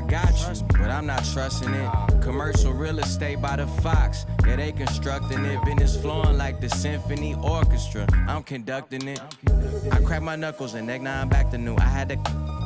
got you, but I'm not trusting it. Commercial real estate by the Fox, yeah, they constructing it. Business flowing like the symphony orchestra, I'm conducting it. I crack my knuckles and neck, now I'm back to new. I had to,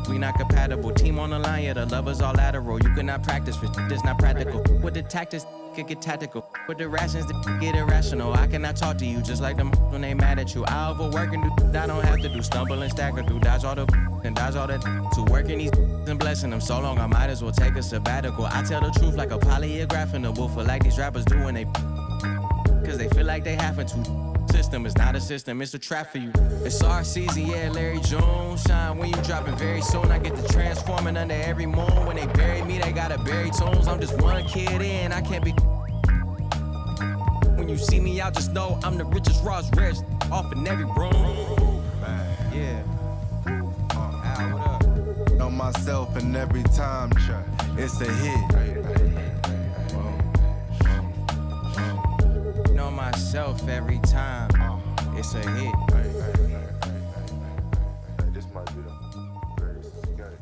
we not compatible. Team on the line, yeah, the lovers all lateral. You cannot practice for that's not practical. With the tactics, could get tactical. With the rations, get irrational. I cannot talk to you just like them when they mad at you. I overwork and do I don't have to do. Stumble and stagger through, dodge all the and dodge all that. To working these and blessing them so long, I might as well take a sabbatical. I tell the truth like a polygraph in the woofer, like these rappers do when they, cause they feel like they having to. System is not a system, it's a trap for you. It's our season, yeah, Larry Jones. Shine when you drop it very soon. I get the transforming under every moon. When they bury me, they gotta bury tunes. I'm just one kid in, I can't be. When you see me out, just know I'm the richest, rawest, rarest off in every room. Yeah. Al, what up? Know myself and every time it's a hit. Know myself every time it's a hit. This might be the greatest. You got it.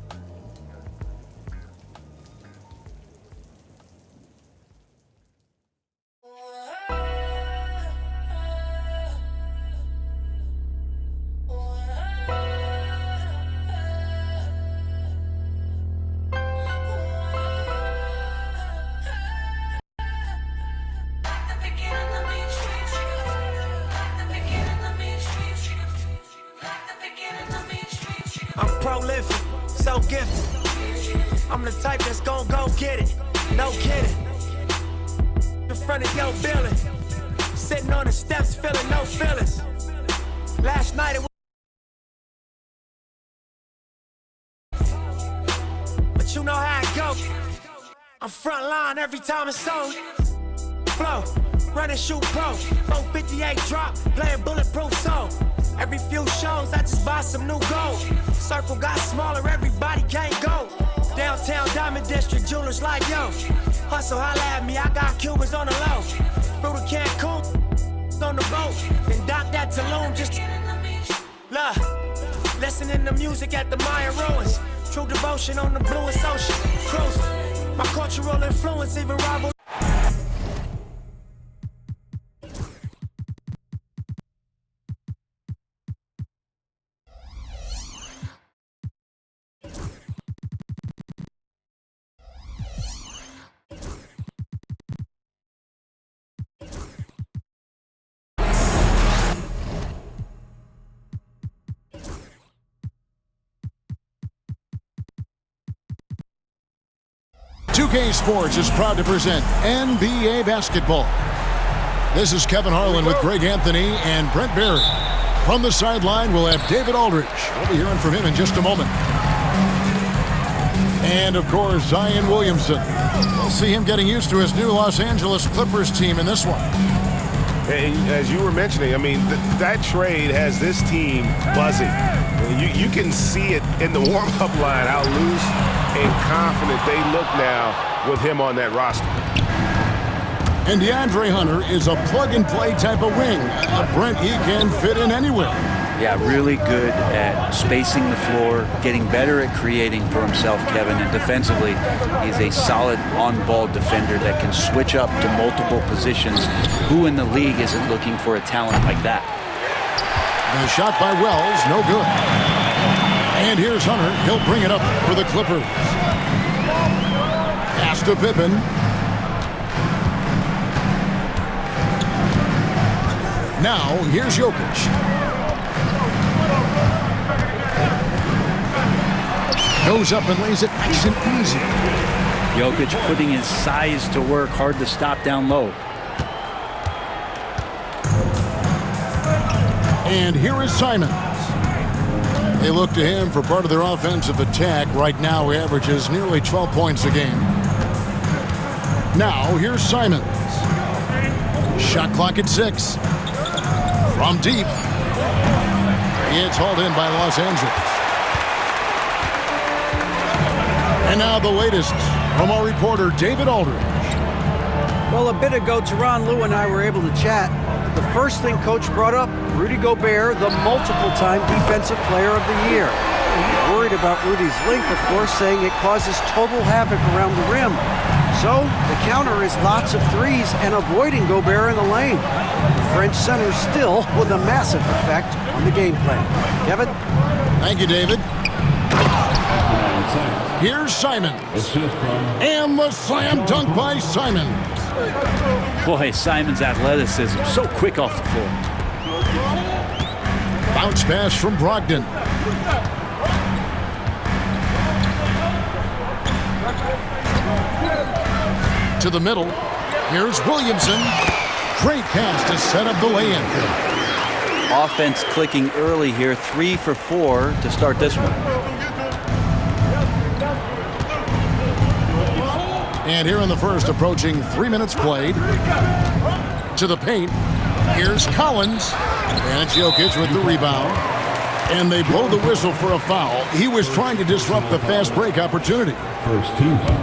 I'm prolific, so gifted. I'm the type that's gon' go get it, no kidding. In front of your building, sitting on the steps, feeling no feelings. Last night it was, but you know how it go. I'm front line every time it's on. Flow, run and shoot pro, 458 drop, playing bulletproof soul. Every few shows, I just buy some new gold. Circle got smaller, everybody can't go. Downtown Diamond District, jewelers like yo. Hustle, holla at me, I got Cubans on the low. Through the Cancun, on the boat. Then dock that Tulum, just look. Listening to music at the Mayan ruins. True devotion on the bluest ocean. Cruising, my cultural influence even rival. K Sports is proud to present NBA basketball. This is Kevin Harlan with Greg Anthony and Brent Berry. From the sideline, we'll have David Aldridge. We'll be hearing from him in just a moment. And, of course, Zion Williamson. We'll see him getting used to his new Los Angeles Clippers team in this one. And as you were mentioning, I mean, that trade has this team buzzing. You can see it in the warm-up line, how loose and confident they look now with him on that roster. And DeAndre Hunter is a plug-and-play type of wing. Brent, he can fit in anywhere. Yeah, really good at spacing the floor, getting better at creating for himself, Kevin, and defensively, he's a solid on-ball defender that can switch up to multiple positions. Who in the league isn't looking for a talent like that? The shot by Wells, no good. And here's Hunter. He'll bring it up for the Clippers. Pass to Pippen. Now, here's Jokic. Goes up and lays it nice and easy. Jokic putting his size to work, hard to stop down low. And here is Simons. They look to him for part of their offensive attack. Right now, he averages nearly 12 points a game. Now, here's Simons. Shot clock at 6. From deep. It's hauled in by Los Angeles. And now the latest from our reporter, David Aldridge. Well, a bit ago, Teron Lou and I were able to chat. The first thing Coach brought up, Rudy Gobert, the multiple-time Defensive Player of the Year. Worried about Rudy's length, of course, saying it causes total havoc around the rim. So the counter is lots of threes and avoiding Gobert in the lane. The French center still with a massive effect on the game plan. Kevin? Thank you, David. Here's Simon. And the slam dunk by Simon. Boy, Simon's athleticism, so quick off the floor. Bounce pass from Brogdon. To the middle. Here's Williamson. Great pass to set up the lay-in. Offense clicking early here, 3 for 4 to start this one. And here in the first, approaching 3 minutes played. To the paint. Here's Collins. And it's Jokic with the rebound. And they blow the whistle for a foul. He was trying to disrupt the fast break opportunity.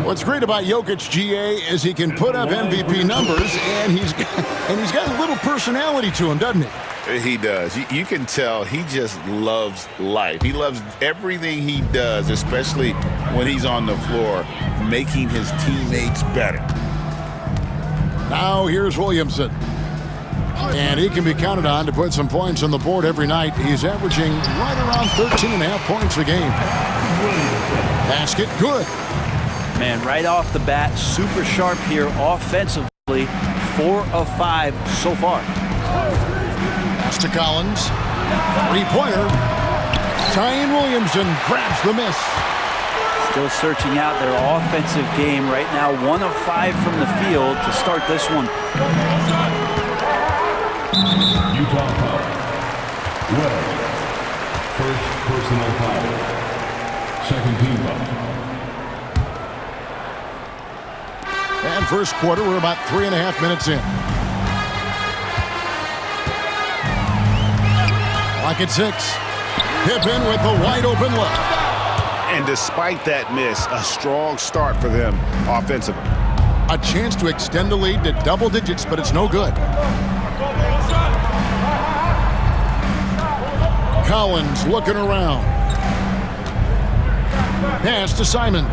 What's great about Jokic, GA, is he can put up MVP numbers, and he's got a little personality to him, doesn't he? He does. You can tell he just loves life. He loves everything he does, especially when he's on the floor, making his teammates better. Now here's Williamson. And he can be counted on to put some points on the board every night. He's averaging right around 13.5 points a game. Basket, good. Man, right off the bat, super sharp here offensively. 4 of 5 so far. Pass to Collins. Three-pointer. Zion Williamson grabs the miss. Still searching out their offensive game right now. 1 of 5 from the field to start this one. Utah foul. Well, first personal foul. Second team foul. And first quarter, we're about 3.5 minutes in. Lock at 6. Pippen with a wide open look. And despite that miss, a strong start for them offensively. A chance to extend the lead to double digits, but it's no good. Collins looking around. Pass to Simons.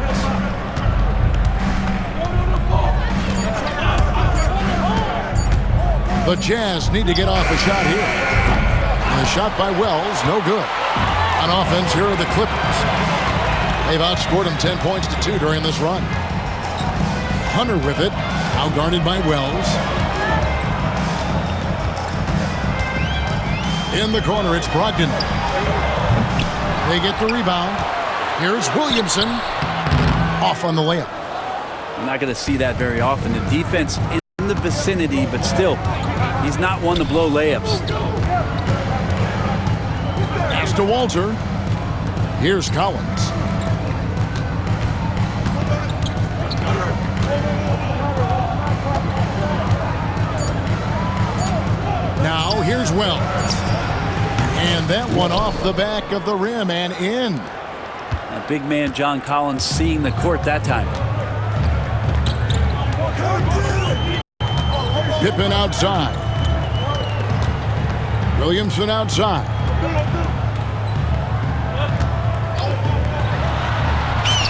The Jazz need to get off a shot here. And a shot by Wells, no good. On offense, here are the Clippers. They've outscored them 10 points to 2 during this run. Hunter with it, outguarded by Wells. In the corner, it's Brogdon. They get the rebound. Here's Williamson. Off on the layup. I'm not going to see that very often. The defense in the vicinity, but still, he's not one to blow layups. Pass to Walter. Here's Collins. Now here's Wells. And that one off the back of the rim and in. That big man John Collins seeing the court that time. Pippen outside. Williamson outside.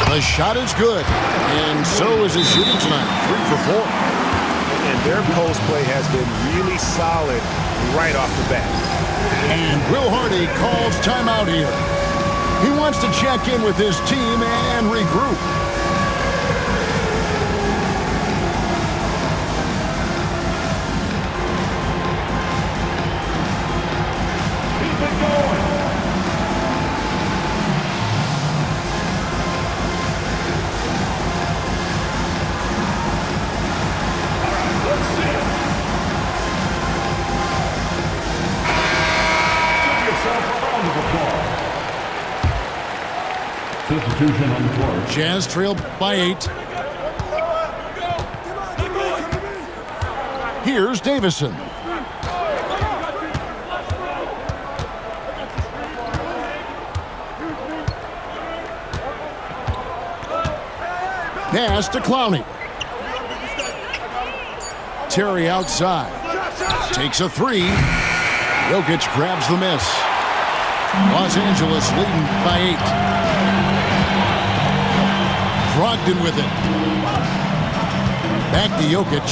The shot is good. And so is his shooting tonight. 3 for 4. And their post play has been really solid right off the bat. And Will Hardy calls timeout here. He wants to check in with his team and regroup. Keep it going. All right, let's see it. Give yourself a round of applause. Substitution on the floor. Jazz trailed by 8. Here's Davison. Pass to Clowney. Terry outside. Takes a 3. Jokic grabs the miss. Los Angeles leading by 8. Brogdon with it. Back to Jokic.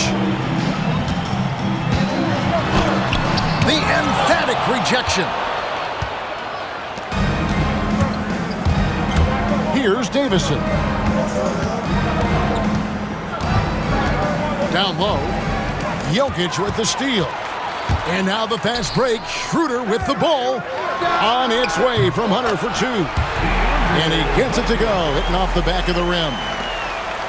The emphatic rejection. Here's Davison. Down low. Jokic with the steal. And now the fast break. Schroeder with the ball. On its way from Hunter for 2. And he gets it to go, hitting off the back of the rim.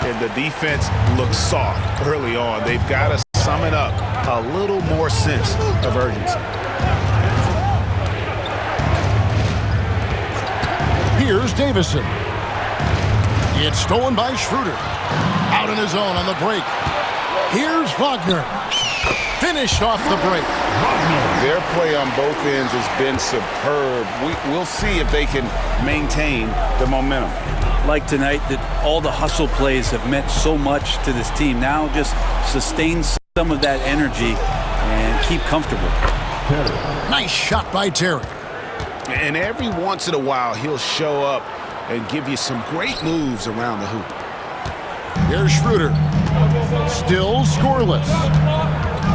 And the defense looks soft early on. They've got to sum it up. A little more sense of urgency. Here's Davison. It's stolen by Schroeder. Out in his own on the break. Here's Wagner. Finished off the break. Their play on both ends has been superb. We'll see if they can maintain the momentum. Like tonight, that all the hustle plays have meant so much to this team. Now just sustain some of that energy and keep comfortable. Nice shot by Terry. And every once in a while, he'll show up and give you some great moves around the hoop. Here's Schroeder. Still scoreless.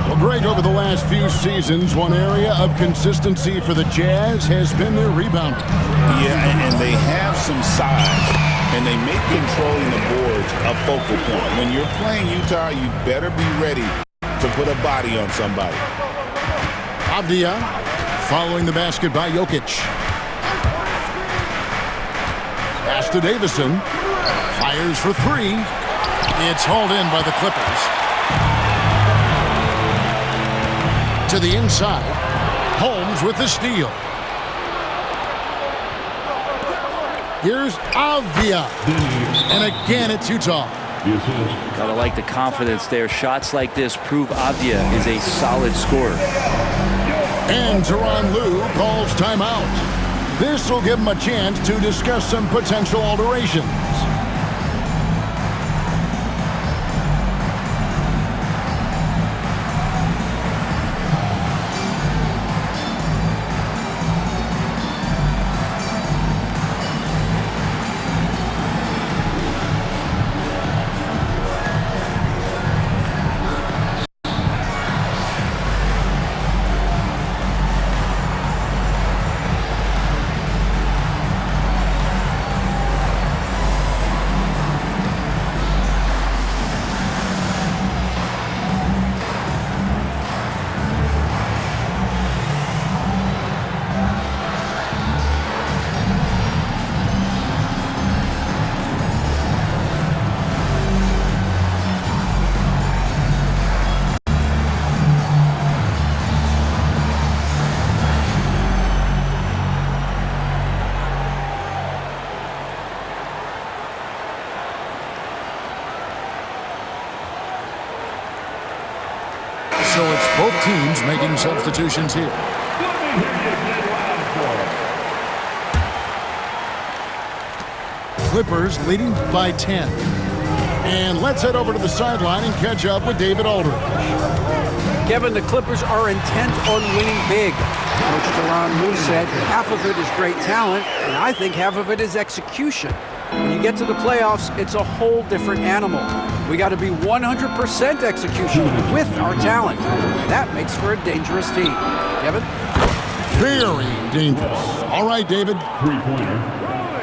Well, Greg, over the last few seasons, one area of consistency for the Jazz has been their rebounding. Yeah, and they have some size, and they make controlling the boards a focal point. When you're playing Utah, you better be ready to put a body on somebody. Avdia following the basket by Jokic. Pass to Davison. Fires for 3. It's hauled in by the Clippers. To the inside. Holmes with the steal. Here's Avdia. And again, it's Utah. Gotta like the confidence there. Shots like this prove Avdia is a solid scorer. And Tyronn Lue calls timeout. This will give him a chance to discuss some potential alterations. So it's both teams making substitutions here. Clippers leading by 10. And let's head over to the sideline and catch up with David Aldridge. Kevin, the Clippers are intent on winning big. Coach Tyronn Lue said half of it is great talent, and I think half of it is execution. When you get to the playoffs, it's a whole different animal. We got to be 100% execution with our talent. That makes for a dangerous team. Kevin? Very dangerous. All right, David. Three-pointer.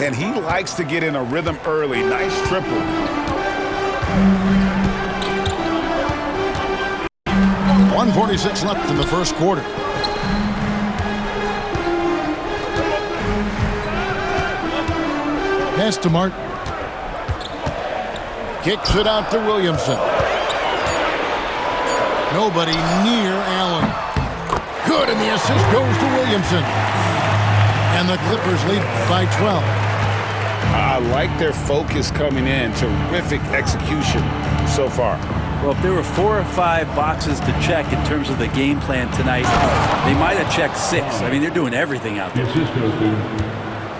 And he likes to get in a rhythm early. Nice triple. 1:46 left in the first quarter. Pass to Martin. Kicks it out to Williamson. Nobody near Allen. Good, and the assist goes to Williamson. And the Clippers lead by 12. I like their focus coming in. Terrific execution so far. Well, if there were 4 or 5 boxes to check in terms of the game plan tonight, they might have checked 6. I mean, they're doing everything out there.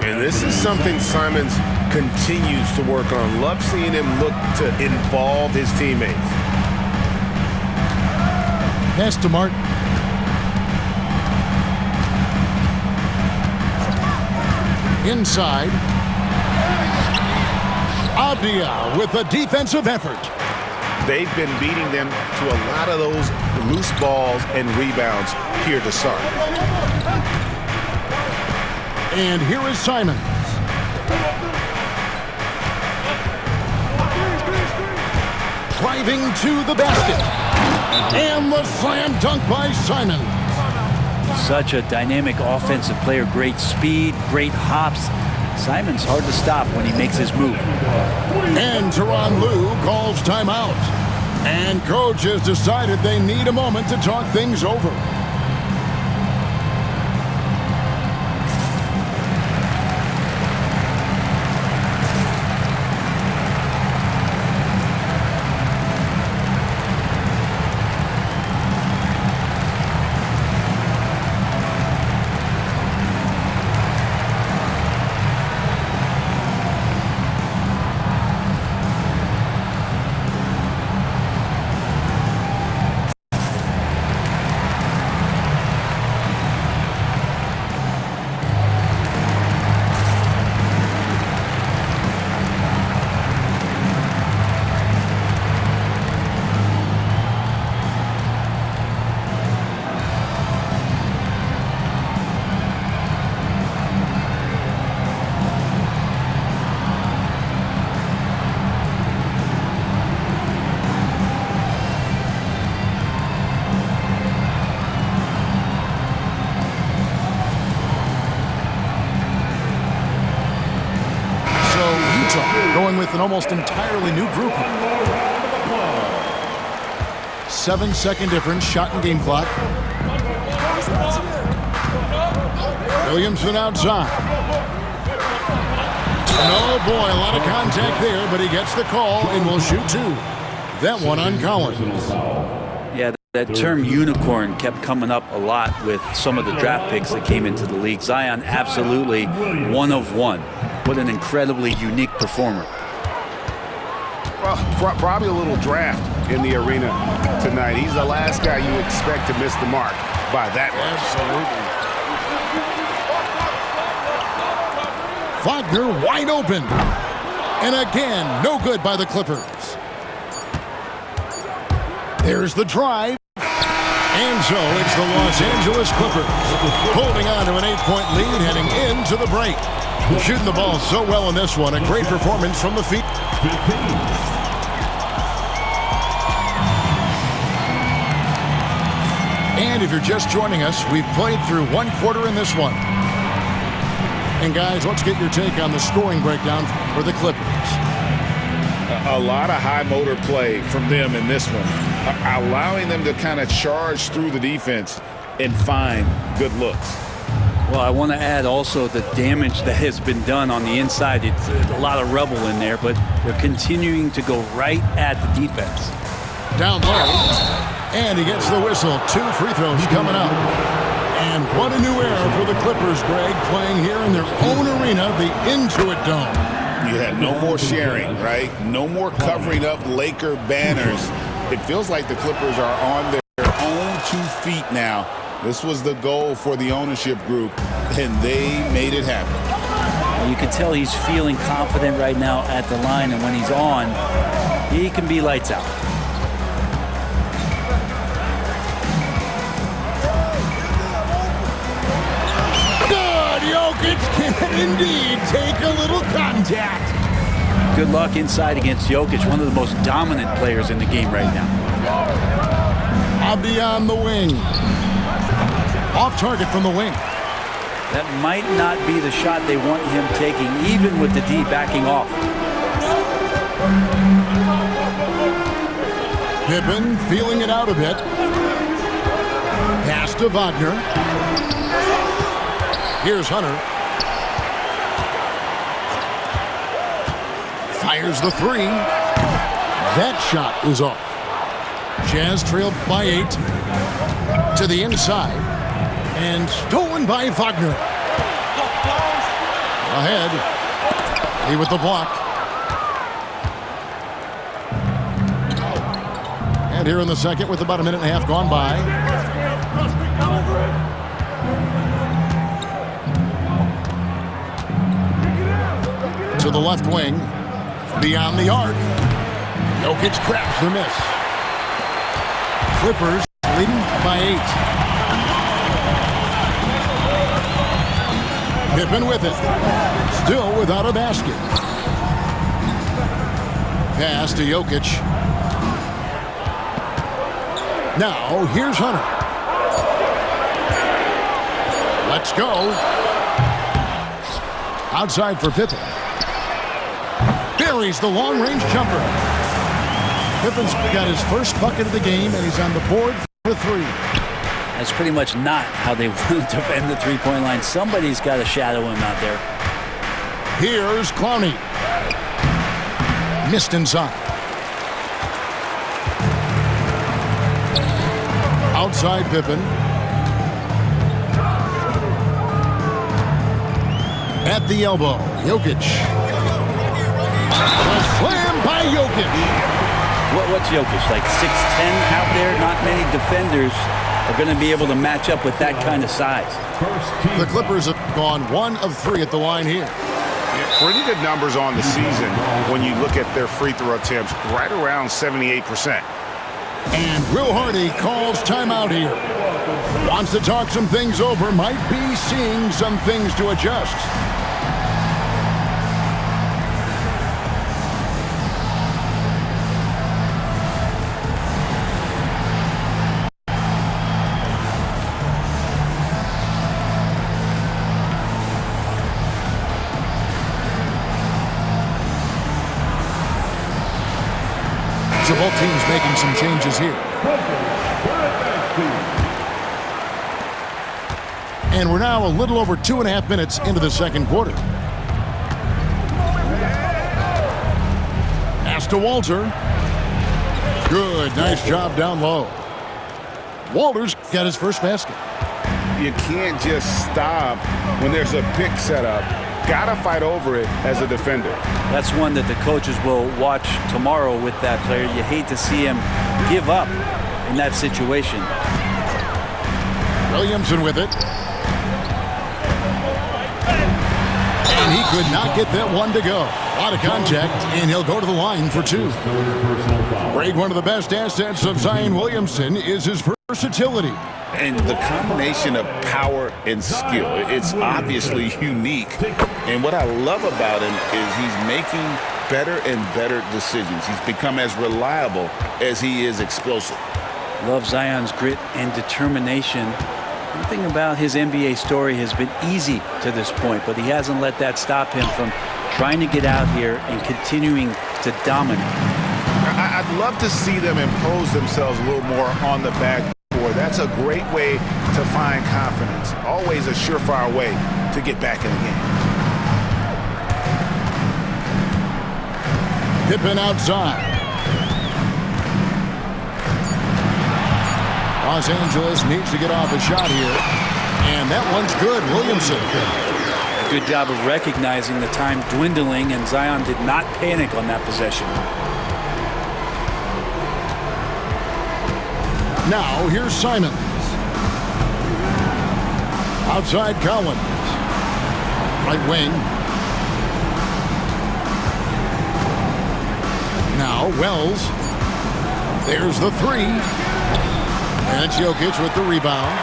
And this is something Simons continues to work on. Love seeing him look to involve his teammates. Pass to Martin. inside. Avdia with a defensive effort. They've been beating them to a lot of those loose balls and rebounds here to start. And here is Simons. Driving to the basket. And the slam dunk by Simons. Such a dynamic offensive player. Great speed, great hops. Simon's hard to stop when he makes his move. And Tyronn Lue calls timeout. And coach has decided they need a moment to talk things over. Going with an almost entirely new group. 7-second difference, shot and game clock. Williamson outside. Oh boy, a lot of contact there, but he gets the call and will shoot two. That one on Collins. Yeah, that term unicorn kept coming up a lot with some of the draft picks that came into the league. Zion, absolutely one of one. What an incredibly unique performer. Well, probably a little draft in the arena tonight. He's the last guy you expect to miss the mark by that much. Absolutely. Wagner wide open. And again, no good by the Clippers. There's the drive. And so it's the Los Angeles Clippers holding on to an 8-point lead heading into the break. Shooting the ball so well in this one. A great performance from the feet. And if you're just joining us, we've played through one quarter in this one. And guys, let's get your take on the scoring breakdown for the Clippers. A lot of high motor play from them in this one, allowing them to kind of charge through the defense and find good looks. Well, I want to add also the damage that has been done on the inside. It's a lot of rubble in there, but they're continuing to go right at the defense. Down low, and he gets the whistle. 2 free throws coming up. And what a new era for the Clippers, Greg, playing here in their own arena, the Intuit Dome. You had no more sharing, right? No more covering up Laker banners. It feels like the Clippers are on their own 2 feet now. This was the goal for the ownership group, and they made it happen. You can tell he's feeling confident right now at the line, and when he's on, he can be lights out. Good! Jokic can indeed take a little contact. Good luck inside against Jokic, one of the most dominant players in the game right now. Avdia on the wing. Off target from the wing. That might not be the shot they want him taking, even with the D backing off. Pippen feeling it out a bit. Pass to Wagner. Here's Hunter. Fires the 3. That shot is off. Jazz trailed by 8. To the inside. And stolen by Wagner. Ahead. He with the block. And here in the second with about a minute and a half gone by. to the left wing. Beyond the arc. Jokic grabs the miss. Clippers leading by 8. Pippen with it. Still without a basket. Pass to Jokic. Now, here's Hunter. Let's go. Outside for Pippen. Buries the long-range jumper. Pippen's got his first bucket of the game, and he's on the board for 3. That's pretty much not how they want to defend the three-point line. Somebody's got to shadow him out there. Here's Clowney. Missed inside. Outside Pippen. At the elbow, Jokic. Slam by Jokic. What's Jokic, like 6'10" out there? Not many defenders are going to be able to match up with that kind of size. The Clippers have gone 1 of 3 at the line here. Pretty good numbers on the season when you look at their free throw attempts, right around 78%. And Will Hardy calls timeout here. Wants to talk some things over, might be seeing some things to adjust. So both teams making some changes here. And we're now a little over 2.5 minutes into the second quarter. Pass to Walter. Good, nice job down low. Walter's got his first basket. You can't just stop when there's a pick set up. Gotta fight over it as a defender. That's one that the coaches will watch tomorrow with that player. You hate to see him give up in that situation. Williamson with it. And he could not get that one to go. A lot of contact, and he'll go to the line for 2. Greg, one of the best assets of Zion Williamson is his versatility. And the combination of power and skill, it's obviously unique. And what I love about him is he's making better and better decisions. He's become as reliable as he is explosive. Love Zion's grit and determination. One thing about his NBA story has been easy to this point, but he hasn't let that stop him from trying to get out here and continuing to dominate. I'd love to see them impose themselves a little more on the backboard. That's a great way to find confidence. Always a surefire way to get back in the game. Pippen outside. Los Angeles needs to get off a shot here. And that one's good. Williamson. Good job of recognizing the time dwindling, and Zion did not panic on that possession. Now, here's Simons. Outside Collins. Right wing. Now, Wells. There's the 3. And it's Jokic with the rebound.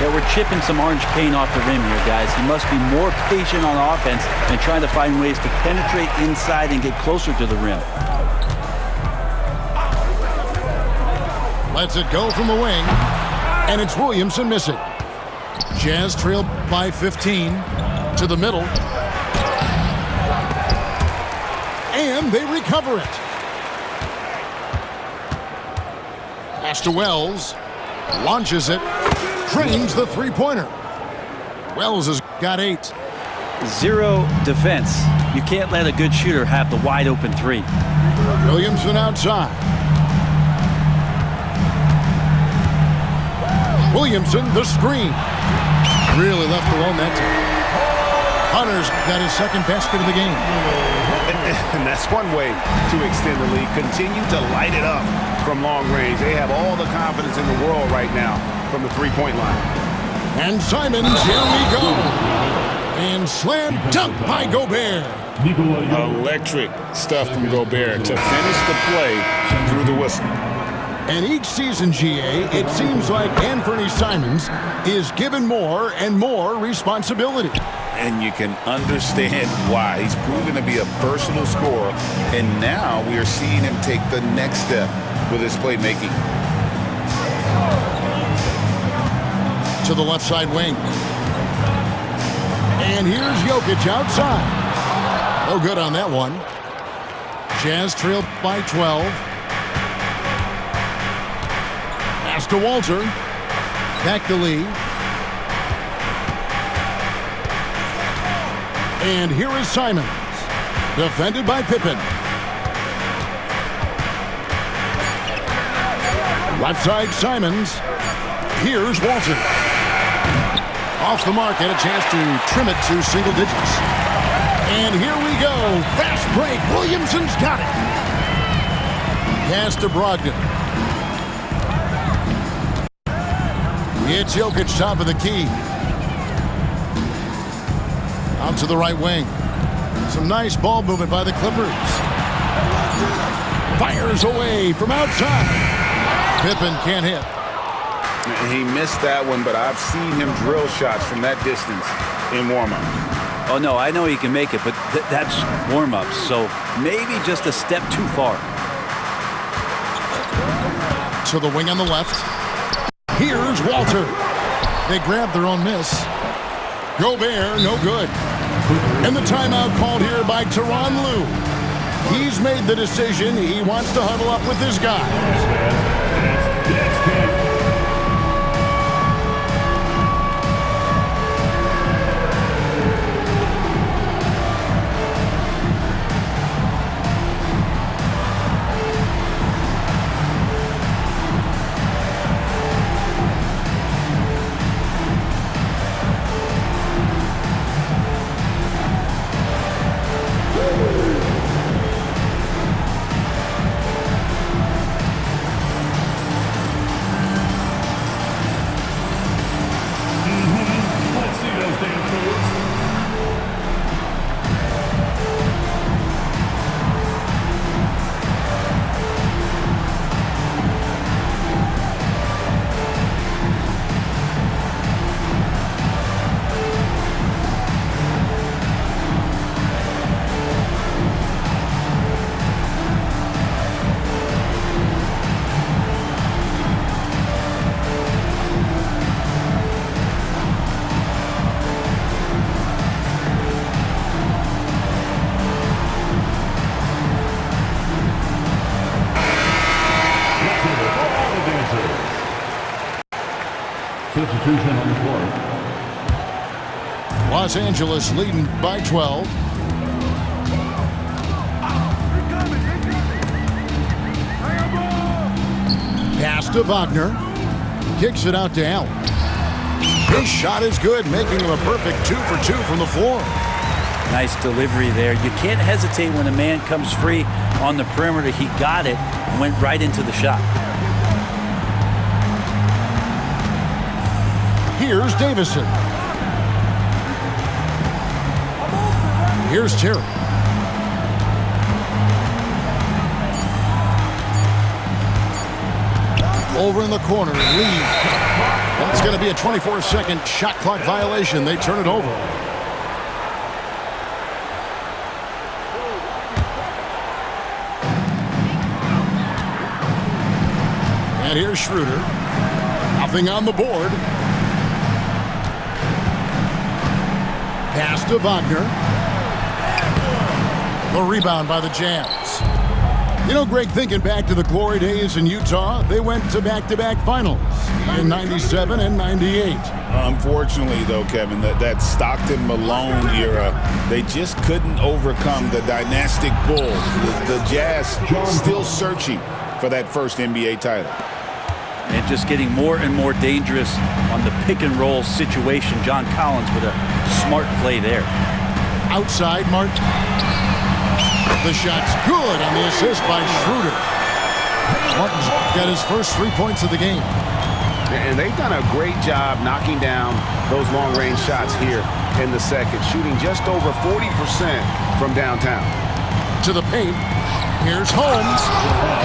Yeah, we're chipping some orange paint off the rim here, guys. He must be more patient on offense and trying to find ways to penetrate inside and get closer to the rim. Lets it go from the wing, and it's Williamson missing. Jazz trailed by 15 to the middle. And they recover it. Pass to Wells. Launches it. Drains the three-pointer. Wells has got 8. 0 defense. You can't let a good shooter have the wide-open 3. Williamson outside. Williamson, the screen. Really left alone that time. Hunter's got his second basket of the game. And that's one way to extend the lead. Continue to light it up from long range. They have all the confidence in the world right now from the three-point line. And Simons, here we go. And slam dunk by Gobert. Electric stuff from Gobert to finish the play through the whistle. And each season, GA, it seems like Anthony Simons is given more and more responsibility. And you can understand why. He's proven to be a versatile scorer, and now we are seeing him take the next step with his playmaking. To the left side wing. And here's Jokic outside. No good on that one. Jazz trailed by 12. Pass to Walter. Back to Lee. And here is Simons. Defended by Pippen. Left side Simons. Here's Walter. Off the mark and a chance to trim it to single digits. And here we go. Fast break. Williamson's got it. Pass to Brogdon. It's Jokic top of the key. Out to the right wing. Some nice ball movement by the Clippers. Fires away from outside. Pippen can't hit. He missed that one, but I've seen him drill shots from that distance in warm-up. Oh, no, I know he can make it, but that's warm-ups, so maybe just a step too far. To the wing on the left. Here's Walter. They grab their own miss. Gobert, no good. And the timeout called here by Tyronn Lue. He's made the decision. He wants to huddle up with his guys. Substitution on the court. Los Angeles leading by 12. Pass to Wagner. Kicks it out to Allen. His shot is good, making him a perfect 2 for 2 from the floor. Nice delivery there. You can't hesitate when a man comes free on the perimeter. He got it and went right into the shot. Here's Davison. Here's Terry. Over in the corner, Lee. Well, it's going to be a 24-second shot clock violation. They turn it over. And here's Schroeder. Nothing on the board. Pass to Wagner. The rebound by the Jazz. You know, Greg, thinking back to the glory days in Utah, they went to back-to-back finals in 97 and 98. Unfortunately, though, Kevin, that Stockton-Malone era, they just couldn't overcome the dynastic Bulls. The Jazz still searching for that first NBA title. And just getting more and more dangerous on the pick-and-roll situation. John Collins with a smart play there. Outside, Martin. The shot's good on the assist by Schroeder. Martin's got his first 3 points of the game. And they've done a great job knocking down those long-range shots here in the second, shooting just over 40% from downtown. To the paint. Here's Holmes.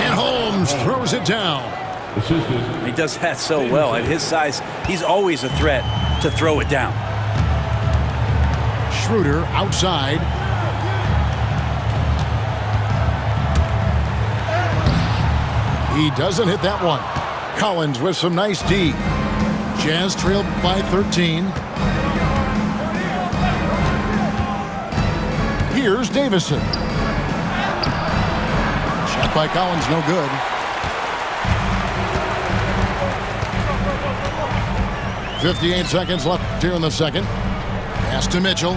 And Holmes throws it down. He does that so well. At his size, he's always a threat to throw it down. Schroeder outside. He doesn't hit that one. Collins with some nice D. Jazz trailed by 13. Here's Davison. Shot by Collins, no good. .58 seconds left here in the second. Pass to Mitchell.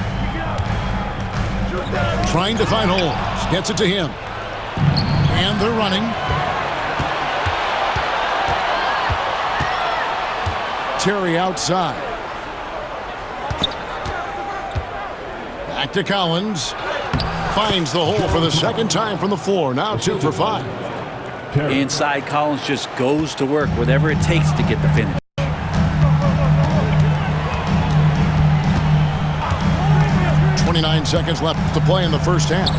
Trying to find Holmes. Gets it to him. And they're running. Terry outside. Back to Collins. Finds the hole for the second time from the floor. Now 2 for 5. Inside, Collins just goes to work, whatever it takes to get the finish. .29 seconds left to play in the first half.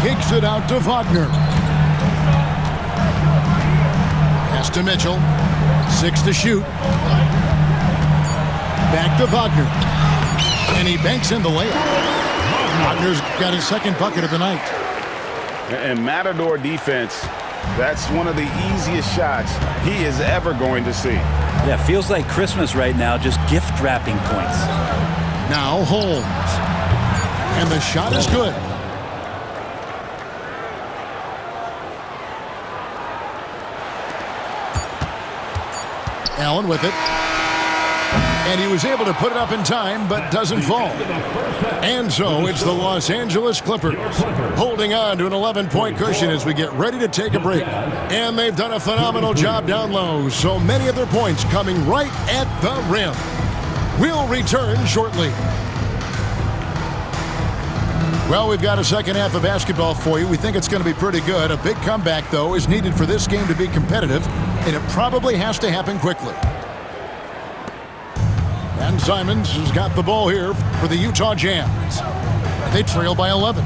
Kicks it out to Wagner. Pass to Mitchell. 6 to shoot. Back to Wagner. And he banks in the layup. Wagner's got his second bucket of the night. And Matador defense, that's one of the easiest shots he is ever going to see. Yeah, feels like Christmas right now, just gift wrapping points. Now Holmes. And the shot is good. Allen with it. And he was able to put it up in time, but doesn't fall. And so it's the Los Angeles Clippers holding on to an 11-point cushion as we get ready to take a break. And they've done a phenomenal job down low, so many of their points coming right at the rim. We'll return shortly. Well, we've got a second half of basketball for you. We think it's going to be pretty good. A big comeback, though, is needed for this game to be competitive, and it probably has to happen quickly. And Simons has got the ball here for the Utah Jazz. They trail by 11.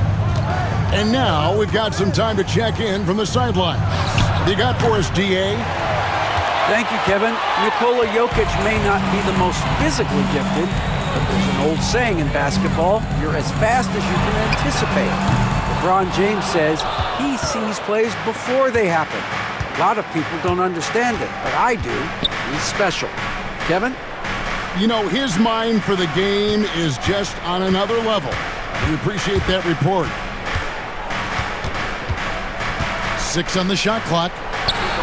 And now we've got some time to check in from the sideline. What you got for us, D.A.? Thank you, Kevin. Nikola Jokic may not be the most physically gifted, but there's an old saying in basketball, you're as fast as you can anticipate. LeBron James says he sees plays before they happen. A lot of people don't understand it, but I do. He's special. Kevin? You know, his mind for the game is just on another level. We appreciate that report. 6 on the shot clock.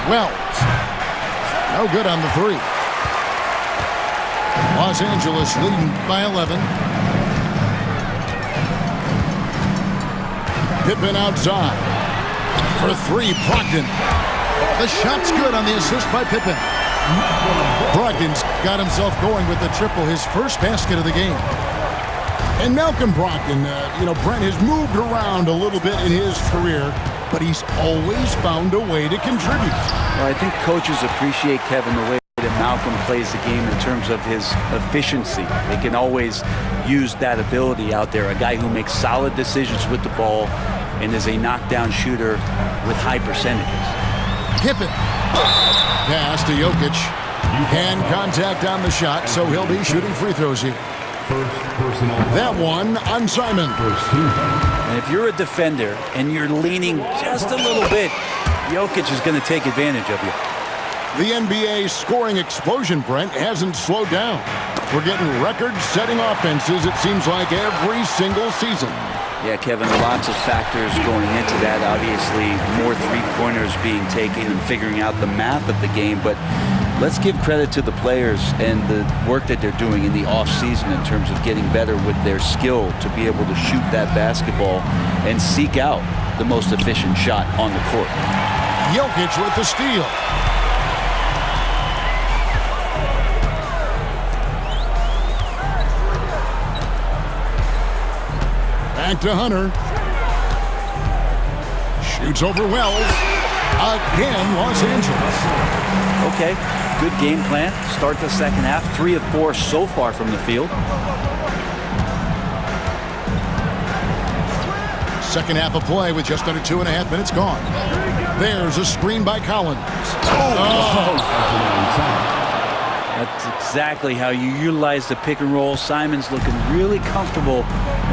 Wells. No good on the 3. Los Angeles leading by 11. Pippen outside. For 3, Brogdon. The shot's good on the assist by Pippen. Brogdon's got himself going with the triple, his first basket of the game. And Malcolm Brogdon, Brent has moved around a little bit in his career, but he's always found a way to contribute. Well, I think coaches appreciate, Kevin, the way that Malcolm plays the game in terms of his efficiency. They can always use that ability out there, a guy who makes solid decisions with the ball and is a knockdown shooter with high percentages. Pippen. Pass to Jokic. Hand contact on the shot, so he'll be shooting free throws here. That one on Simon. And if you're a defender and you're leaning just a little bit, Jokic is going to take advantage of you. The NBA scoring explosion, Brent, hasn't slowed down. We're getting record-setting offenses, it seems like, every single season. Yeah, Kevin, lots of factors going into that. Obviously, more three-pointers being taken and figuring out the math of the game. But let's give credit to the players and the work that they're doing in the off-season in terms of getting better with their skill to be able to shoot that basketball and seek out the most efficient shot on the court. Jokic with the steal. Back to Hunter. Shoots over Wells. Again, Los Angeles. Okay, good game plan. Start the second half. 3 of 4 so far from the field. Second half of play with just under 2.5 minutes gone. There's a screen by Collins. That's exactly how you utilize the pick and roll. Simon's looking really comfortable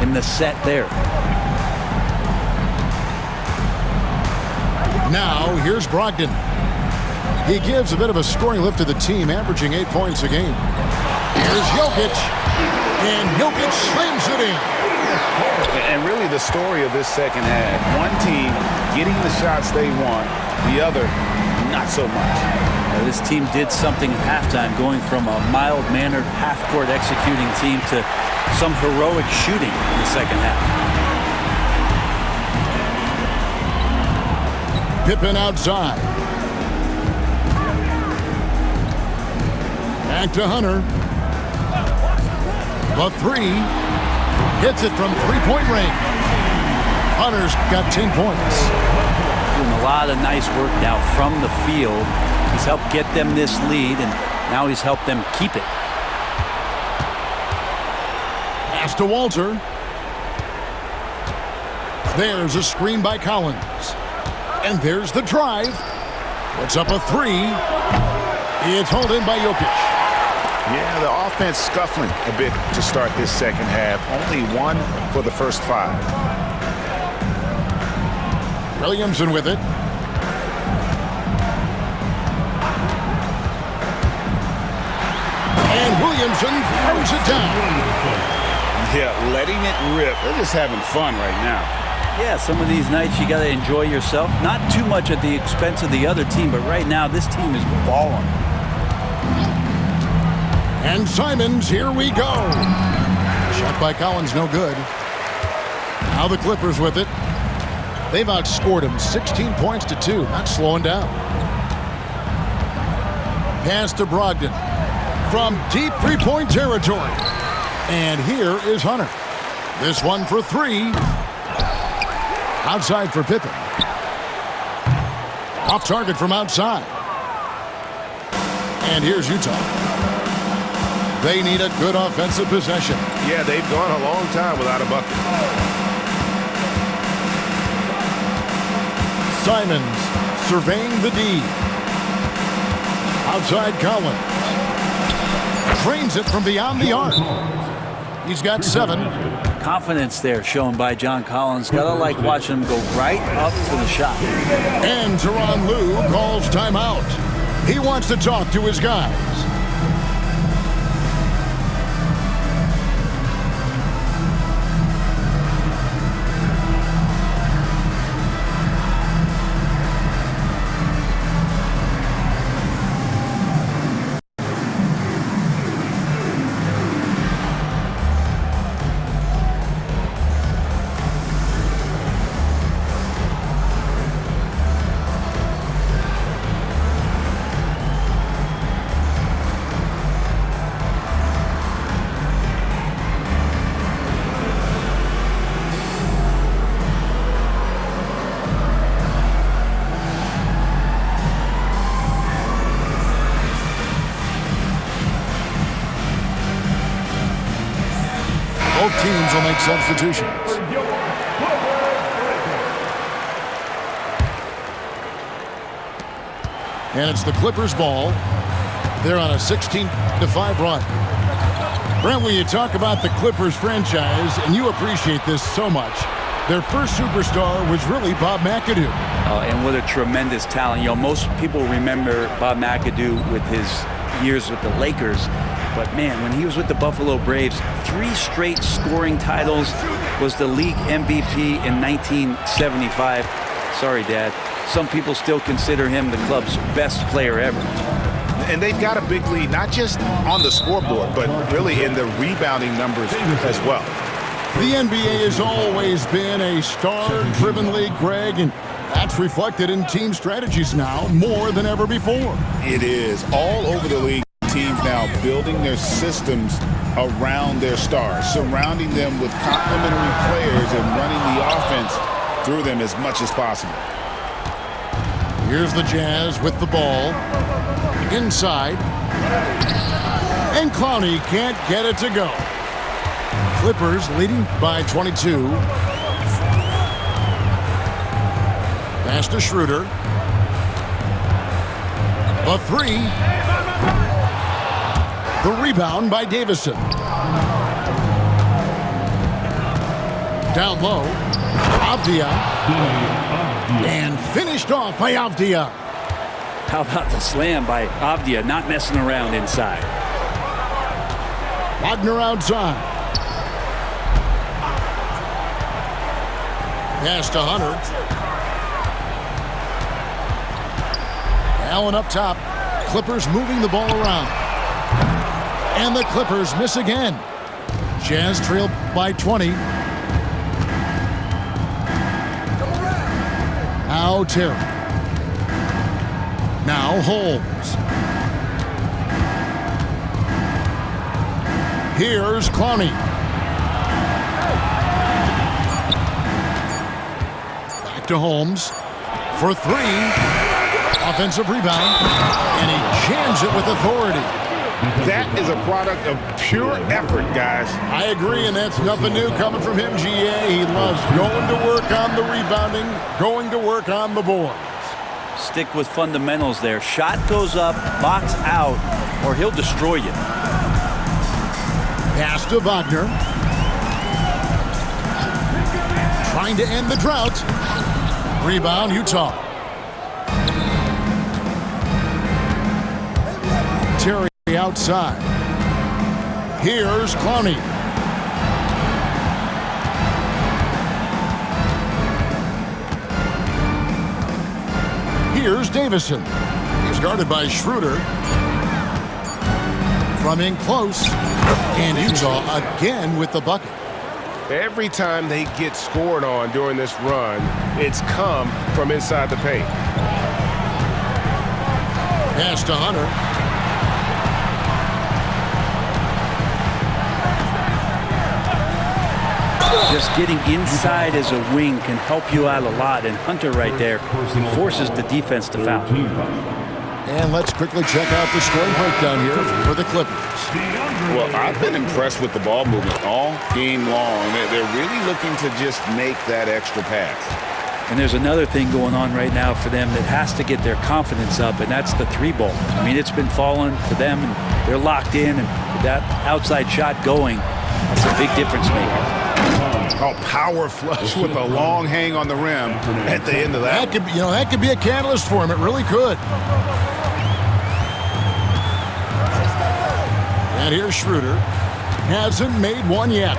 in the set there. Now, here's Brogdon. He gives a bit of a scoring lift to the team, averaging 8 points a game. Here's Jokic. And Jokic slams it in. And really the story of this second half, one team getting the shots they want, the other not so much. This team did something at halftime, going from a mild-mannered half-court executing team to some heroic shooting in the second half. Pippen outside. Back to Hunter. The three. Hits it from three-point range. Hunter's got 10 points. Doing a lot of nice work now from the field. He's helped get them this lead, and now he's helped them keep it. Pass to Walter. There's a screen by Collins. And there's the drive. Puts up a three. It's hauled in by Jokic. Yeah, the offense scuffling a bit to start this second half. Only one for the first 5. Williamson with it. And Williamson throws it down. Yeah, letting it rip. They're just having fun right now. Yeah, some of these nights you got to enjoy yourself. Not too much at the expense of the other team, but right now this team is balling. And Simons, here we go. Shot by Collins, no good. Now the Clippers with it. They've outscored him 16 points to 2, not slowing down. Pass to Brogdon from deep three-point territory. And here is Hunter. This one for 3. Outside for Pippen. Off target from outside. And here's Utah. They need a good offensive possession. Yeah, they've gone a long time without a bucket. Simons surveying the D. Outside Collins. Trains it from beyond the arc. He's got 7. Confidence there shown by John Collins. Gotta like watching him go right up for the shot. And Tyronn Lue calls timeout. He wants to talk to his guys. Both teams will make substitutions. And it's the Clippers ball. They're on a 16-5 run. Brent, when you talk about the Clippers franchise, and you appreciate this so much, their first superstar was really Bob McAdoo. And what a tremendous talent. You know, most people remember Bob McAdoo with his years with the Lakers. But, man, when he was with the Buffalo Braves, 3 straight scoring titles, was the league MVP in 1975. Sorry, Dad. Some people still consider him the club's best player ever. And they've got a big lead, not just on the scoreboard, but really in the rebounding numbers as well. The NBA has always been a star-driven league, Greg, and that's reflected in team strategies now more than ever before. It is all over the league. Teams now building their systems around their stars, surrounding them with complementary players and running the offense through them as much as possible. Here's the Jazz with the ball. Inside. And Clowney can't get it to go. Clippers leading by 22. Pass to Schroeder. The three. The rebound by Davison. Down low. Avdia. And finished off by Avdia. How about the slam by Avdia, not messing around inside. Wagner outside. Pass to Hunter. Allen up top. Clippers moving the ball around. And the Clippers miss again. Jazz trail by 20. Now Terry. Now Holmes. Here's Clowney. Back to Holmes for three. Offensive rebound. And he jams it with authority. That is a product of pure effort, guys. I agree, and that's nothing new coming from him, GA. He loves going to work on the rebounding, going to work on the boards. Stick with fundamentals there. Shot goes up, box out, or he'll destroy you. Pass to Wagner. Trying to end the drought. Rebound, Utah. Terry outside. Here's Clowney. Here's Davison. He's guarded by Schroeder. From in close. And Utah again with the bucket. Every time they get scored on during this run, it's come from inside the paint. Pass to Hunter. Just getting inside as a wing can help you out a lot, and Hunter right there forces the defense to foul. And let's quickly check out the scoring breakdown here for the Clippers. Well, I've been impressed with the ball movement all game long. They're really looking to just make that extra pass. And there's another thing going on right now for them that has to get their confidence up, and that's the three ball. I mean, it's been falling for them, and they're locked in, and with that outside shot going, that's a big difference maker. Oh, power flush with a long hang on the rim at the end of that. That could be a catalyst for him. It really could. And here's Schroeder. Hasn't made one yet.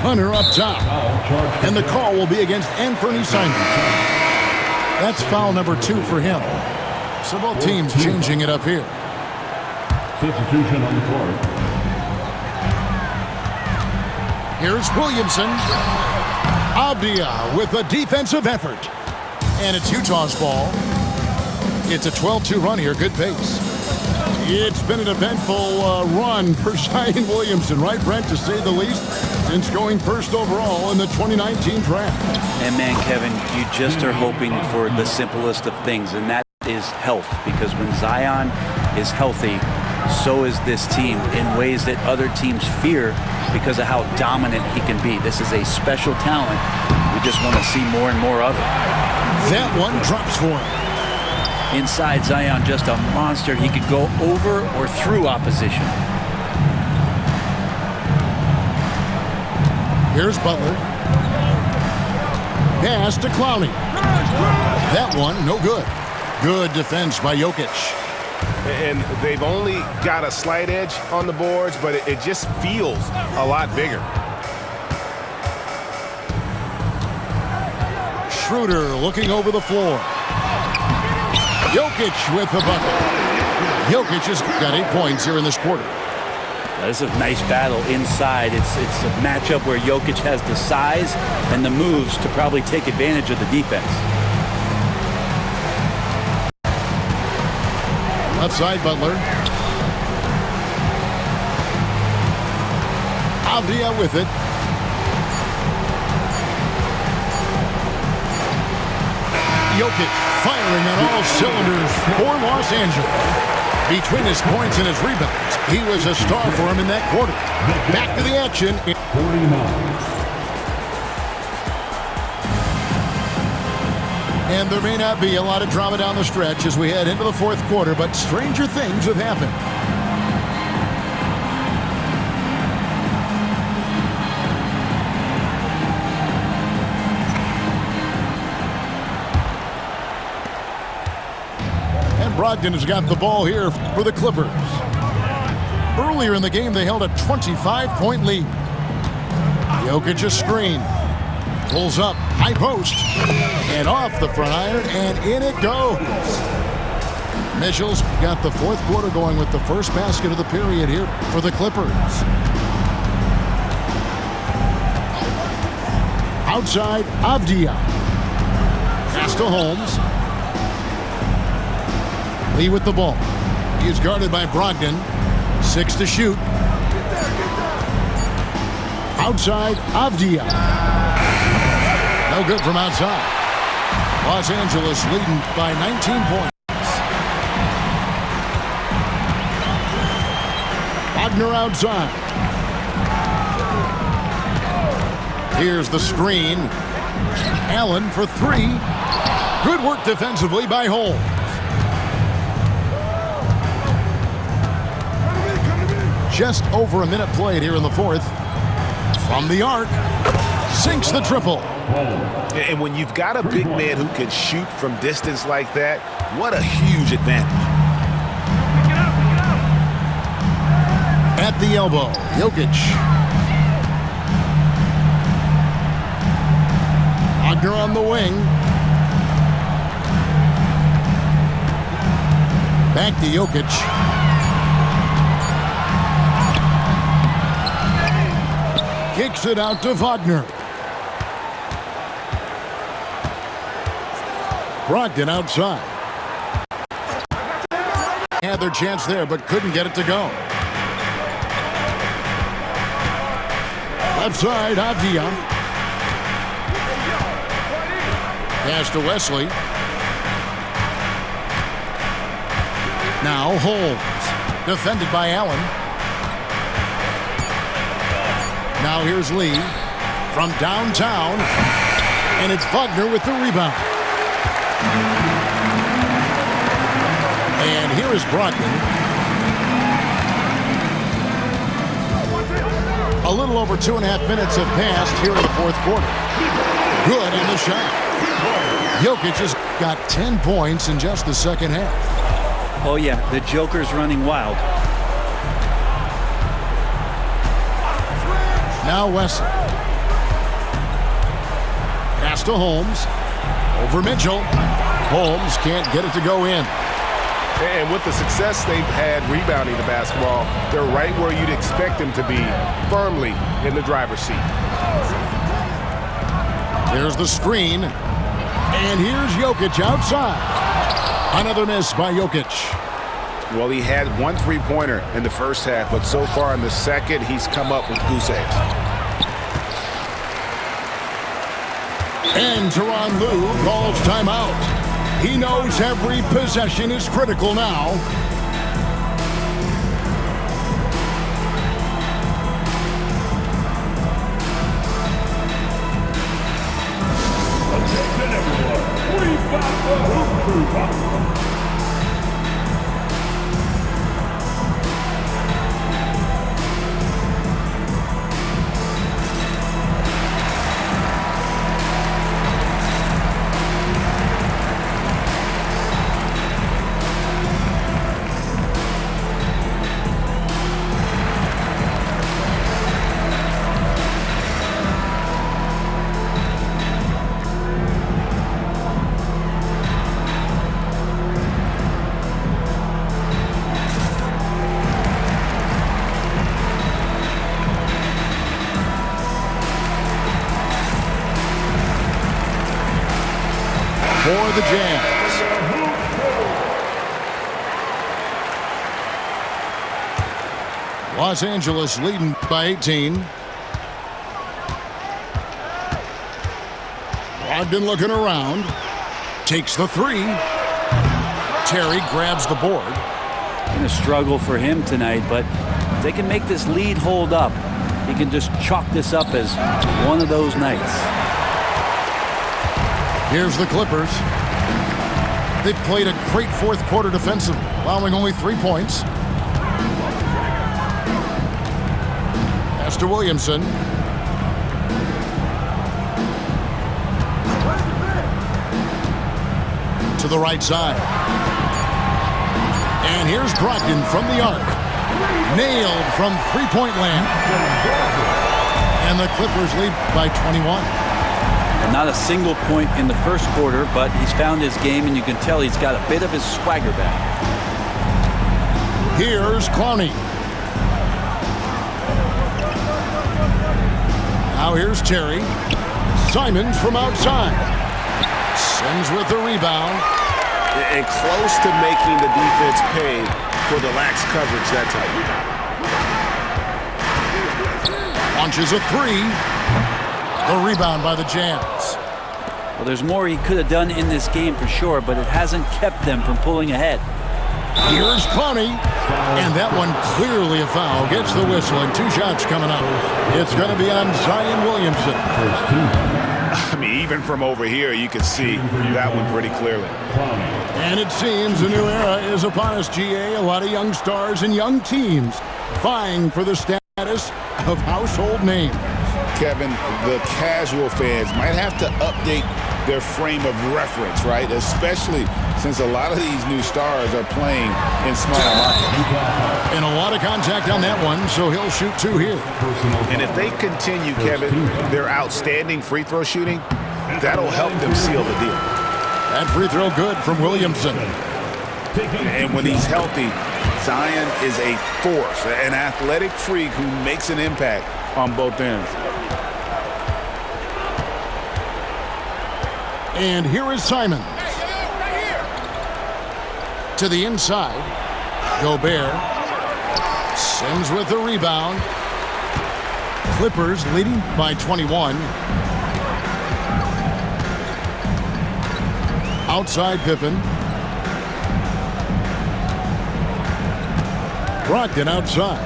Hunter up top. And the call will be against Anthony Simon. That's foul number 2 for him. So both teams changing it up here. Substitution on the court. Here's Williamson. Avdia with a defensive effort. And it's Utah's ball. It's a 12-2 run here. Good pace. It's been an eventful run for Zion Williamson, right, Brent, to say the least, since going first overall in the 2019 draft. And man, Kevin, you just are hoping for the simplest of things, and that is health. Because when Zion is healthy, so is this team in ways that other teams fear because of how dominant he can be. This is a special talent. We just want to see more and more of it. That one drops for him. Inside, Zion just a monster. He could go over or through opposition. Here's Butler. Pass to Clowney. That one, no good. Good defense by Jokic. And they've only got a slight edge on the boards, but it just feels a lot bigger. Schroeder looking over the floor. Jokic with the bucket. Jokic has got 8 points here in this quarter. This is a nice battle inside. It's a matchup where Jokic has the size and the moves to probably take advantage of the defense. Left side, Butler. Avdia with it. Jokic firing on all cylinders for Los Angeles. Between his points and his rebounds, he was a star for him in that quarter. Back to the action. 49. And there may not be a lot of drama down the stretch as we head into the fourth quarter, but stranger things have happened. And Brogdon has got the ball here for the Clippers. Earlier in the game, they held a 25-point lead. Jokic a screen. Pulls up, high post, and off the front iron, and in it goes. Mitchell's got the fourth quarter going with the first basket of the period here for the Clippers. Outside, Avdia. Pass to Holmes. Lee with the ball. He is guarded by Brogdon. 6 to shoot. Outside, Avdia. No good from outside. Los Angeles leading by 19 points. Wagner outside. Here's the screen. Allen for 3. Good work defensively by Holmes. Just over a minute played here in the fourth. From the arc. Sinks the triple. And when you've got a big man who can shoot from distance like that, what a huge advantage. At the elbow, Jokic. Wagner on the wing. Back to Jokic. Kicks it out to Wagner. Brogdon outside. Had their chance there, but couldn't get it to go. Left side, Avdia. Pass to Wesley. Now Holmes. Defended by Allen. Now here's Lee from downtown, and it's Wagner with the rebound. And here is Brogdon. A little over 2.5 minutes have passed here in the fourth quarter. Good on the shot. Jokic has got 10 points in just the second half. Oh yeah, the Joker's running wild. Now Wesley. Pass to Holmes. Over Mitchell. Holmes can't get it to go in. And with the success they've had rebounding the basketball, they're right where you'd expect them to be, firmly in the driver's seat. There's the screen. And here's Jokic outside. Another miss by Jokic. Well, he had 1 3-pointer in the first half, but so far in the second, he's come up with goose eggs. And Tyronn Lue calls timeout. He knows every possession is critical now. Attention everyone, we've got the Hoop Crew. For the Jazz. Los Angeles leading by 18. Brogdon looking around. Takes the 3. Terry grabs the board. Been a struggle for him tonight, but if they can make this lead hold up, he can just chalk this up as one of those nights. Here's the Clippers. They've played a great fourth quarter defensively, allowing only 3 points. Pass to Williamson. To the right side. And here's Brogdon from the arc. Nailed from three-point land. And the Clippers lead by 21. And not a single point in the first quarter, but he's found his game, and you can tell he's got a bit of his swagger back. Here's Clowney. Now here's Terry. Simons from outside. Sims with the rebound. And close to making the defense pay for the lax coverage that time. Launches a three. The rebound by the Jazz. Well, there's more he could have done in this game for sure, but it hasn't kept them from pulling ahead. Here's Clowney. And that one clearly a foul. Gets the whistle, and 2 shots coming up. It's going to be on Zion Williamson. I mean, even from over here, you can see that one pretty clearly. And it seems a new era is upon us, GA. A lot of young stars and young teams vying for the status of household names. Kevin, the casual fans might have to update their frame of reference, right? Especially since a lot of these new stars are playing in smaller markets. And a lot of contact on that one, so he'll shoot 2 here. And if they continue, Kevin, their outstanding free throw shooting, that'll help them seal the deal. That free throw good from Williamson. And when he's healthy, Zion is a force, an athletic freak who makes an impact on both ends. And here is Simons. To the inside. Gobert. Sims with the rebound. Clippers leading by 21. Outside Pippen. Brogdon outside.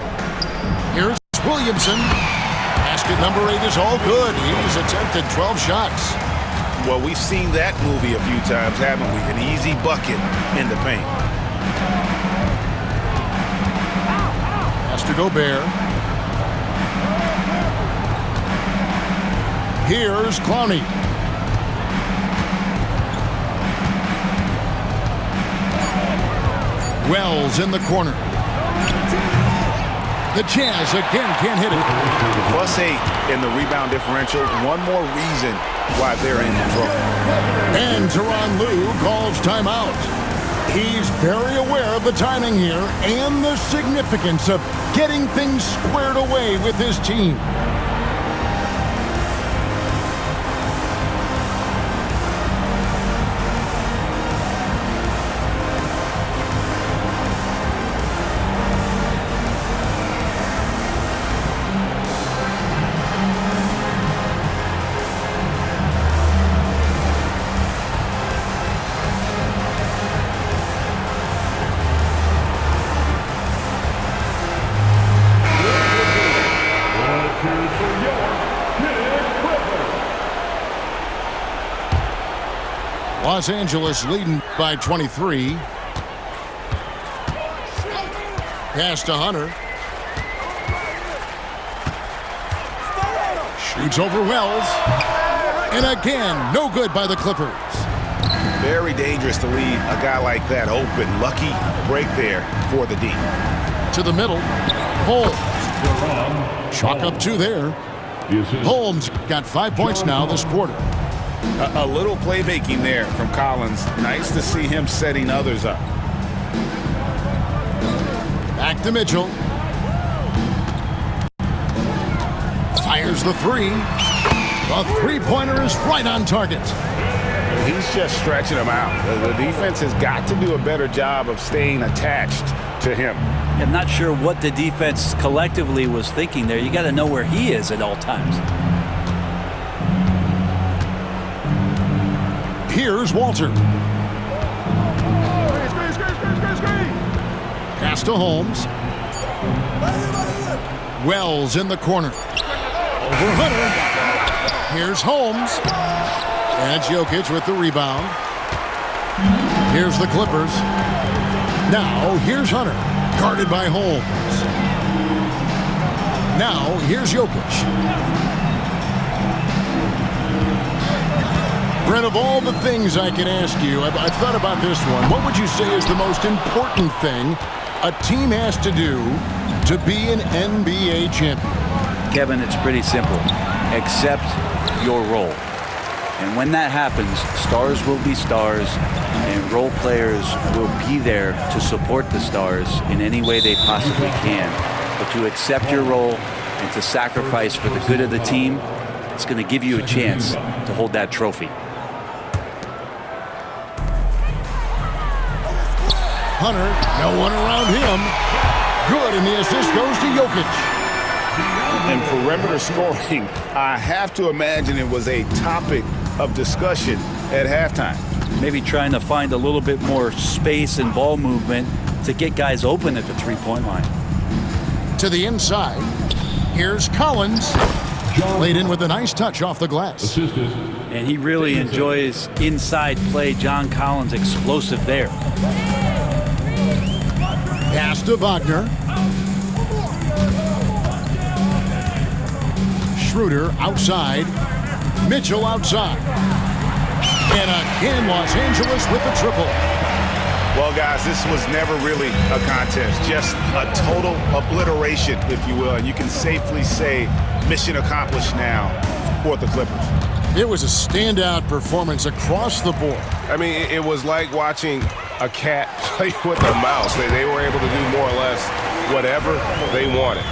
Here's Williamson. Basket number 8 is all good. He's attempted 12 shots. Well, we've seen that movie a few times, haven't we? An easy bucket in the paint. Pass to Gobert. Here's Clowney. Wells in the corner. The Jazz again can't hit it. +8 in the rebound differential. One more reason why they're in control. And Tyronn Lue calls timeout. He's very aware of the timing here and the significance of getting things squared away with his team. Los Angeles leading by 23. Pass to Hunter. Shoots over Wells. And again, no good by the Clippers. Very dangerous to leave a guy like that open. Lucky break there for the D. To the middle. Holmes. Chalk up 2 there. Holmes got 5 points now this quarter. A little playmaking there from Collins. Nice to see him setting others up. Back to Mitchell. Fires the 3. The three-pointer is right on target. He's just stretching him out. The defense has got to do a better job of staying attached to him. I'm not sure what the defense collectively was thinking there. You got to know where he is at all times. Here's Walter. Pass to Holmes. Wells in the corner. Over Hunter. Here's Holmes. And Jokic with the rebound. Here's the Clippers. Now, here's Hunter, guarded by Holmes. Now, here's Jokic. Brent, of all the things I can ask you, I've thought about this one. What would you say is the most important thing a team has to do to be an NBA champion? Kevin, it's pretty simple. Accept your role. And when that happens, stars will be stars, and role players will be there to support the stars in any way they possibly can. But to accept your role and to sacrifice for the good of the team, it's going to give you a chance to hold that trophy. Hunter, no one around him. Good, and the assist goes to Jokic. And perimeter scoring, I have to imagine it was a topic of discussion at halftime. Maybe trying to find a little bit more space and ball movement to get guys open at the three-point line. To the inside, here's Collins. Laid in with a nice touch off the glass. And he really enjoys inside play. John Collins explosive there. Pass to Wagner. Schroeder outside. Mitchell outside. And again, Los Angeles with the triple. Well, guys, this was never really a contest, just a total obliteration, if you will. And you can safely say mission accomplished now for the Clippers. It was a standout performance across the board. I mean, it was like watching a cat play with a mouse. They were able to do more or less whatever they wanted.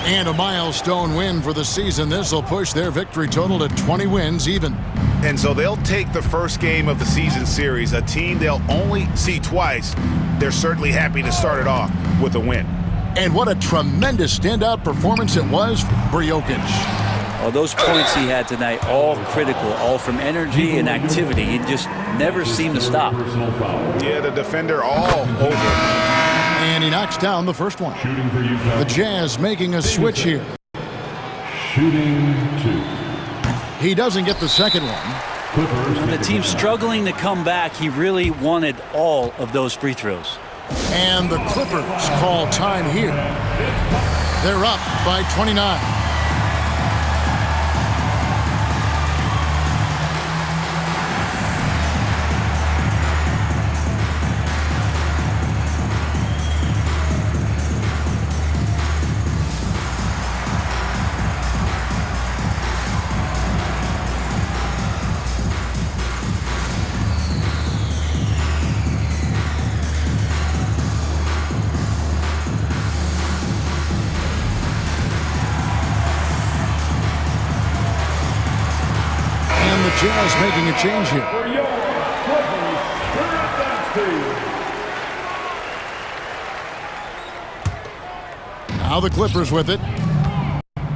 And a milestone win for the season. This will push their victory total to 20 wins even. And so they'll take the first game of the season series, a team they'll only see twice. They're certainly happy to start it off with a win. And what a tremendous standout performance it was for Jokic. Well, those points he had tonight, all critical, all from energy and activity. He just never seemed to stop. Yeah, the defender all over. And he knocks down the first one. The Jazz making a switch here. Shooting two. He doesn't get the second one. The team struggling to come back. He really wanted all of those free throws. And the Clippers call time here. They're up by 29. Jazz making a change here. Now the Clippers with it.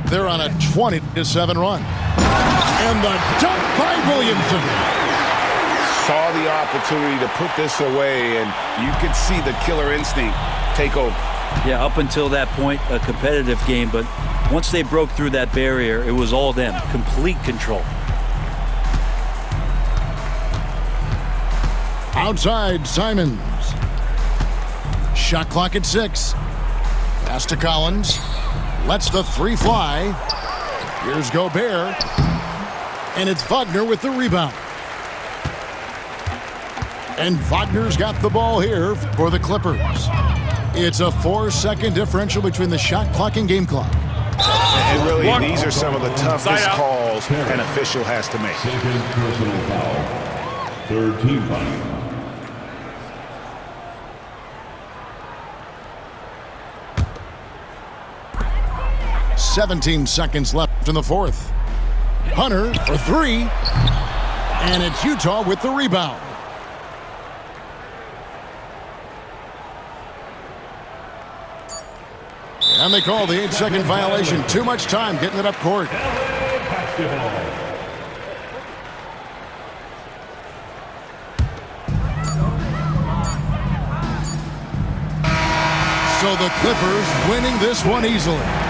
They're on a 20-7 run. And the dunk by Williamson. Saw the opportunity to put this away, and you could see the killer instinct take over. Yeah, up until that point, a competitive game, but once they broke through that barrier, it was all them. Complete control. Outside, Simons. Shot clock at 6. Pass to Collins. Lets the three fly. Here's Gobert. And it's Wagner with the rebound. And Wagner's got the ball here for the Clippers. It's a 4-second differential between the shot clock and game clock. And really, these are some of the toughest calls an official has to make. Second personal foul. Third team foul. 17 seconds left in the fourth. Hunter for 3. And it's Utah with the rebound. And they call the 8-second violation. Too much time getting it up court. So the Clippers winning this one easily.